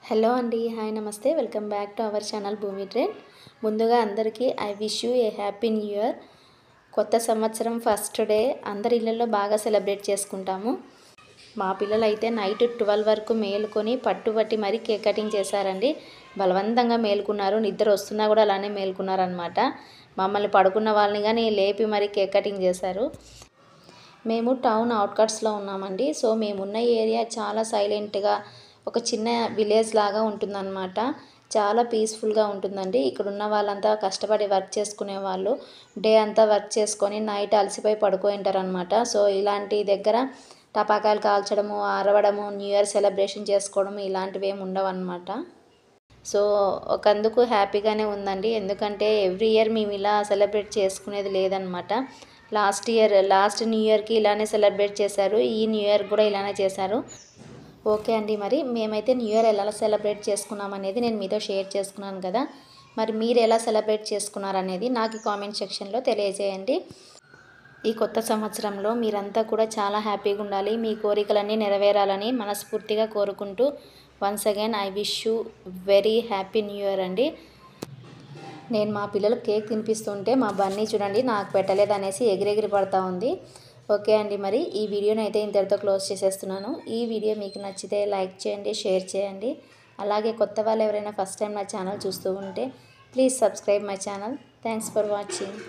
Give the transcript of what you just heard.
Hello అండి, hi నమస్తే, welcome back to our channel భూమి ట్రెండ్. ముందుగా అందరికీ I wish you A happy new year. కొత్త సంవత్సరం ఫస్ట్ డే అందరి ఇళ్ళల్లో బాగా సెలబ్రేట్ చేసుకుంటాము. మా పిల్లలు అయితే నైట్ 12 వరకు మేలుకొని పట్టుబట్టి మరీ కేక్ కటింగ్ చేశారండి. బలవంతంగా మేలుకున్నారు, నిద్ర వస్తున్నా కూడా అలానే మేలుకున్నారనమాట. మమ్మల్ని పడుకున్న వాళ్ళని కానీ లేపి మరీ కేక్ కటింగ్ చేశారు. మేము టౌన్ అవుట్కట్స్లో ఉన్నామండి. సో మేమున్న ఏరియా చాలా సైలెంట్గా ఒక చిన్న విలేజ్ లాగా ఉంటుందన్నమాట. చాలా పీస్ఫుల్గా ఉంటుందండి. ఇక్కడ ఉన్న వాళ్ళంతా కష్టపడి వర్క్ చేసుకునే వాళ్ళు, డే అంతా వర్క్ చేసుకొని నైట్ అలసిపోయి పడుకుంటారనమాట. సో ఇలాంటి దగ్గర టపాకాయలు కాల్చడము, అరవడము, న్యూ ఇయర్ సెలబ్రేషన్ చేసుకోవడం ఇలాంటివి ఏమి ఉండవన్నమాట. సో ఒకందుకు హ్యాపీగానే ఉందండి. ఎందుకంటే ఎవ్రీ ఇయర్ మేము ఇలా సెలబ్రేట్ చేసుకునేది లేదనమాట. లాస్ట్ న్యూ ఇయర్కి ఇలానే సెలబ్రేట్ చేశారు, ఈ న్యూ ఇయర్ కూడా ఇలానే చేశారు. ఓకే అండి, మరి మేమైతే న్యూ ఇయర్ ఎలా సెలబ్రేట్ చేసుకున్నాం అనేది నేను మీతో షేర్ చేసుకున్నాను కదా. మరి మీరు ఎలా సెలబ్రేట్ చేసుకున్నారనేది నాకు కామెంట్ సెక్షన్లో తెలియజేయండి. ఈ కొత్త సంవత్సరంలో మీరంతా కూడా చాలా హ్యాపీగా ఉండాలి, మీ కోరికలన్నీ నెరవేరాలని మనస్ఫూర్తిగా కోరుకుంటూ once again I wish you very happy new year అండి. నేను మా పిల్లలకు కేక్ తినిపిస్తుంటే మా బన్నీ చూడండి నాకు పెట్టలేదనేసి ఎగిరెగిరి పడతా ఉంది. ఓకే అండి, మరి ఈ వీడియోని అయితే ఇంతటితో క్లోజ్ చేసేస్తున్నాను. ఈ వీడియో మీకు నచ్చితే లైక్ చేయండి, షేర్ చేయండి. అలాగే కొత్త వాళ్ళు ఎవరైనా ఫస్ట్ టైం నా ఛానల్ చూస్తూ ఉంటే please subscribe my channel. Thanks for watching.